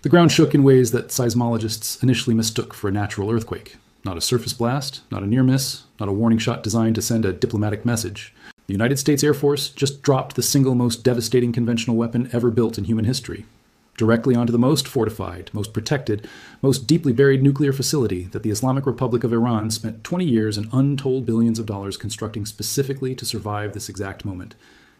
The ground shook in ways that seismologists initially mistook for a natural earthquake. Not a surface blast, not a near miss, not a warning shot designed to send a diplomatic message. The United States Air Force just dropped the single most devastating conventional weapon ever built in human history, directly onto the most fortified, most protected, most deeply buried nuclear facility that the Islamic Republic of Iran spent 20 years and untold billions of dollars constructing specifically to survive this exact moment.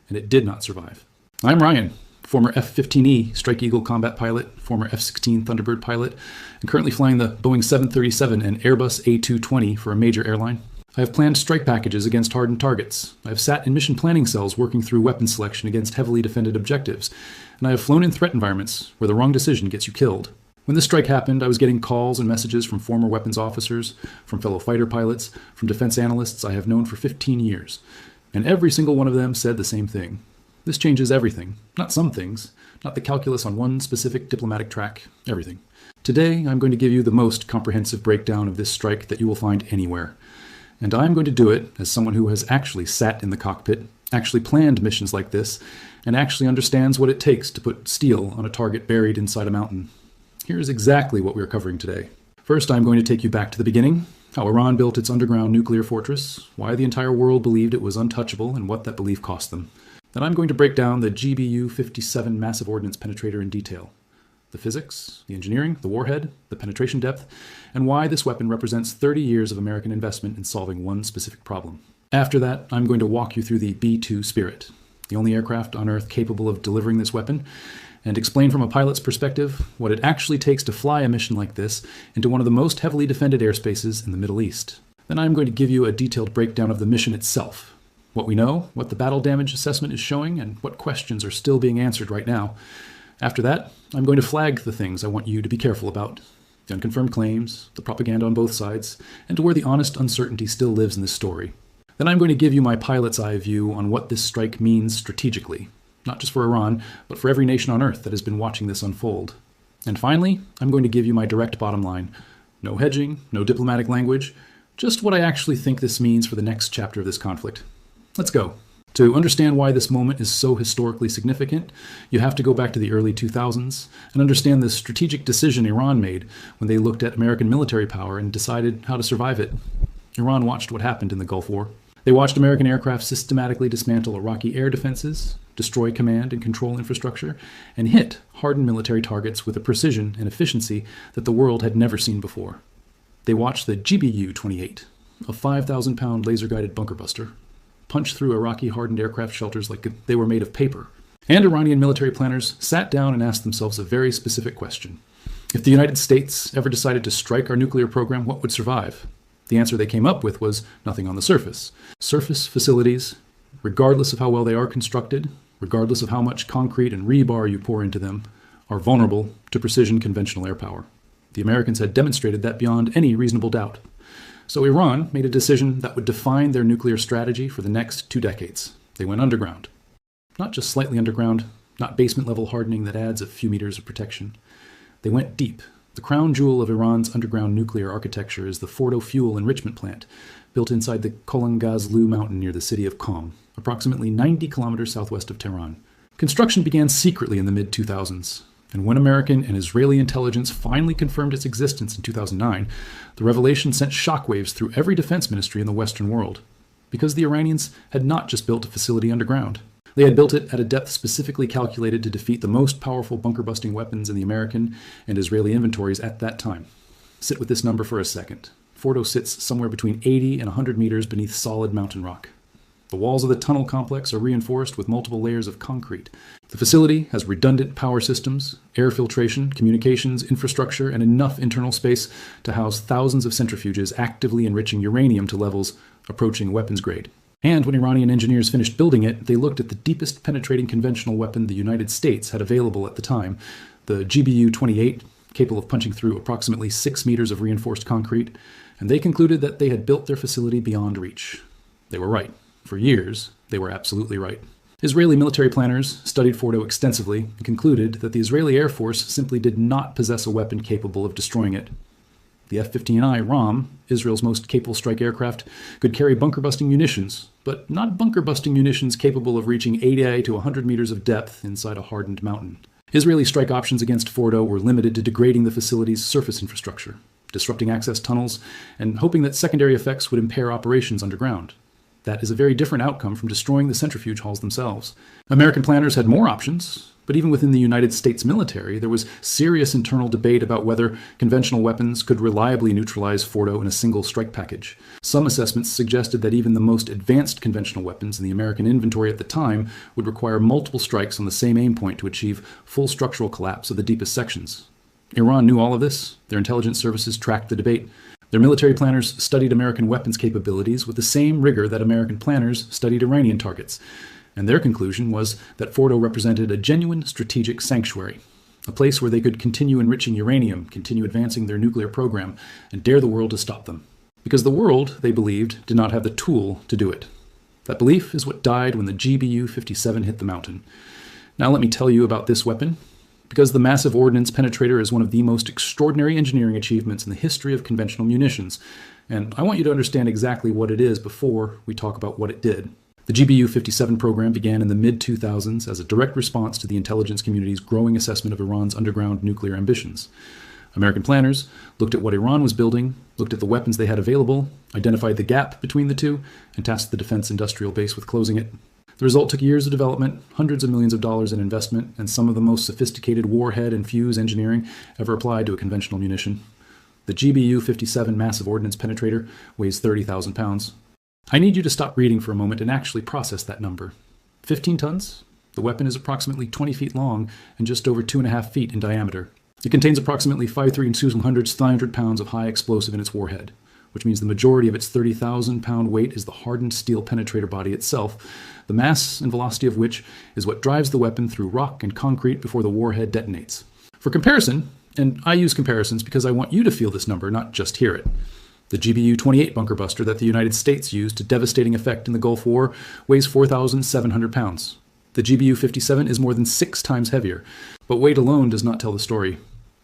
And it did not survive. I'm Ryan, former F-15E Strike Eagle combat pilot, former F-16 Thunderbird pilot, and currently flying the Boeing 737 and Airbus A220 for a major airline. I have planned strike packages against hardened targets. I have sat in mission planning cells working through weapon selection against heavily defended objectives. And I have flown in threat environments where the wrong decision gets you killed. When this strike happened, I was getting calls and messages from former weapons officers, from fellow fighter pilots, from defense analysts I have known for 15 years. And every single one of them said the same thing. This changes everything. Not some things. Not the calculus on one specific diplomatic track. Everything. Today, I'm going to give you the most comprehensive breakdown of this strike that you will find anywhere. And I'm going to do it as someone who has actually sat in the cockpit, actually planned missions like this, and actually understands what it takes to put steel on a target buried inside a mountain. Here's exactly what we're covering today. First, I'm going to take you back to the beginning, how Iran built its underground nuclear fortress, why the entire world believed it was untouchable, and what that belief cost them. Then I'm going to break down the GBU-57 massive ordnance penetrator in detail. The physics, the engineering, the warhead, the penetration depth, and why this weapon represents 30 years of American investment in solving one specific problem. After that, I'm going to walk you through the B-2 Spirit, the only aircraft on Earth capable of delivering this weapon, and explain from a pilot's perspective what it actually takes to fly a mission like this into one of the most heavily defended airspaces in the Middle East. Then I'm going to give you a detailed breakdown of the mission itself, what we know, what the battle damage assessment is showing, and what questions are still being answered right now. After that, I'm going to flag the things I want you to be careful about, the unconfirmed claims, the propaganda on both sides, and to where the honest uncertainty still lives in this story. Then I'm going to give you my pilot's eye view on what this strike means strategically, not just for Iran, but for every nation on Earth that has been watching this unfold. And finally, I'm going to give you my direct bottom line. No hedging, no diplomatic language, just what I actually think this means for the next chapter of this conflict. Let's go. To understand why this moment is so historically significant, you have to go back to the early 2000s and understand the strategic decision Iran made when they looked at American military power and decided how to survive it. Iran watched what happened in the Gulf War. They watched American aircraft systematically dismantle Iraqi air defenses, destroy command and control infrastructure, and hit hardened military targets with a precision and efficiency that the world had never seen before. They watched the GBU-28, a 5,000-pound laser-guided bunker buster, punch through Iraqi hardened aircraft shelters like they were made of paper. And Iranian military planners sat down and asked themselves a very specific question. If the United States ever decided to strike our nuclear program, what would survive? The answer they came up with was nothing on the surface. Surface facilities, regardless of how well they are constructed, regardless of how much concrete and rebar you pour into them, are vulnerable to precision conventional air power. The Americans had demonstrated that beyond any reasonable doubt. So Iran made a decision that would define their nuclear strategy for the next 2 decades. They went underground. Not just slightly underground, not basement-level hardening that adds a few meters of protection. They went deep. The crown jewel of Iran's underground nuclear architecture is the Fordo fuel enrichment plant, built inside the Kolangazlu mountain near the city of Qom, approximately 90 kilometers southwest of Tehran. Construction began secretly in the mid-2000s. And when American and Israeli intelligence finally confirmed its existence in 2009, the revelation sent shockwaves through every defense ministry in the Western world. Because the Iranians had not just built a facility underground. They had built it at a depth specifically calculated to defeat the most powerful bunker-busting weapons in the American and Israeli inventories at that time. Sit with this number for a second. Fordo sits somewhere between 80 and 100 meters beneath solid mountain rock. The walls of the tunnel complex are reinforced with multiple layers of concrete. The facility has redundant power systems, air filtration, communications, infrastructure, and enough internal space to house thousands of centrifuges actively enriching uranium to levels approaching weapons grade. And when Iranian engineers finished building it, they looked at the deepest penetrating conventional weapon the United States had available at the time, the GBU-28, capable of punching through approximately 6 meters of reinforced concrete, and they concluded that they had built their facility beyond reach. They were right. For years, they were absolutely right. Israeli military planners studied Fordo extensively and concluded that the Israeli Air Force simply did not possess a weapon capable of destroying it. The F-15I RAAM, Israel's most capable strike aircraft, could carry bunker-busting munitions, but not bunker-busting munitions capable of reaching 80 to 100 meters of depth inside a hardened mountain. Israeli strike options against Fordo were limited to degrading the facility's surface infrastructure, disrupting access tunnels, and hoping that secondary effects would impair operations underground. That is a very different outcome from destroying the centrifuge halls themselves. American planners had more options, but even within the United States military, there was serious internal debate about whether conventional weapons could reliably neutralize Fordo in a single strike package. Some assessments suggested that even the most advanced conventional weapons in the American inventory at the time would require multiple strikes on the same aim point to achieve full structural collapse of the deepest sections. Iran knew all of this. Their intelligence services tracked the debate. Their military planners studied American weapons capabilities with the same rigor that American planners studied Iranian targets. And their conclusion was that Fordo represented a genuine strategic sanctuary, a place where they could continue enriching uranium, continue advancing their nuclear program, and dare the world to stop them. Because the world, they believed, did not have the tool to do it. That belief is what died when the GBU-57 hit the mountain. Now let me tell you about this weapon. Because the massive ordnance penetrator is one of the most extraordinary engineering achievements in the history of conventional munitions, and I want you to understand exactly what it is before we talk about what it did. The GBU-57 program began in the mid-2000s as a direct response to the intelligence community's growing assessment of Iran's underground nuclear ambitions. American planners looked at what Iran was building, looked at the weapons they had available, identified the gap between the two, and tasked the defense industrial base with closing it. The result took years of development, hundreds of millions of dollars in investment, and some of the most sophisticated warhead and fuse engineering ever applied to a conventional munition. The GBU-57 massive ordnance penetrator weighs 30,000 pounds. I need you to stop reading for a moment and actually process that number. 15 tons? The weapon is approximately 20 feet long and just over 2.5 feet in diameter. It contains approximately 5.3 pounds of high explosive in its warhead, which means the majority of its 30,000-pound weight is the hardened steel penetrator body itself, the mass and velocity of which is what drives the weapon through rock and concrete before the warhead detonates. For comparison, and I use comparisons because I want you to feel this number, not just hear it, the GBU-28 bunker buster that the United States used to devastating effect in the Gulf War weighs 4,700 pounds. The GBU-57 is more than 6 times heavier, but weight alone does not tell the story.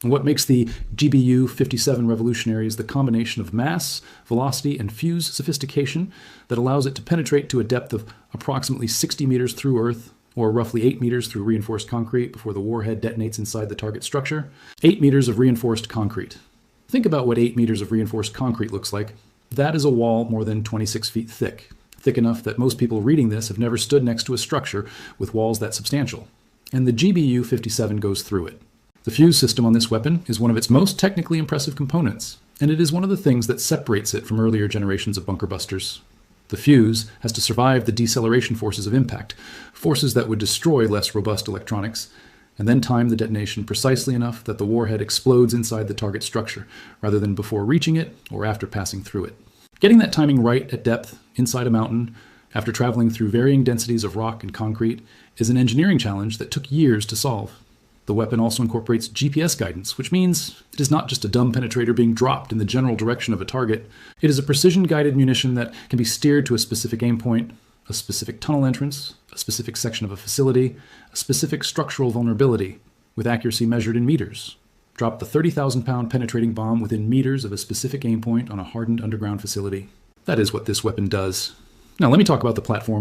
And what makes the GBU-57 revolutionary is the combination of mass, velocity, and fuse sophistication that allows it to penetrate to a depth of approximately 60 meters through Earth, or roughly 8 meters through reinforced concrete before the warhead detonates inside the target structure. 8 meters of reinforced concrete. Think about what 8 meters of reinforced concrete looks like. That is a wall more than 26 feet thick enough that most people reading this have never stood next to a structure with walls that substantial. And the GBU-57 goes through it. The fuse system on this weapon is one of its most technically impressive components, and it is one of the things that separates it from earlier generations of bunker busters. The fuse has to survive the deceleration forces of impact, forces that would destroy less robust electronics, and then time the detonation precisely enough that the warhead explodes inside the target structure, rather than before reaching it or after passing through it. Getting that timing right at depth, inside a mountain, after traveling through varying densities of rock and concrete, is an engineering challenge that took years to solve. The weapon also incorporates GPS guidance, which means it is not just a dumb penetrator being dropped in the general direction of a target. It is a precision-guided munition that can be steered to a specific aim point, a specific tunnel entrance, a specific section of a facility, a specific structural vulnerability, with accuracy measured in meters. Drop the 30,000-pound penetrating bomb within meters of a specific aim point on a hardened underground facility. That is what this weapon does. Now let me talk about the platform.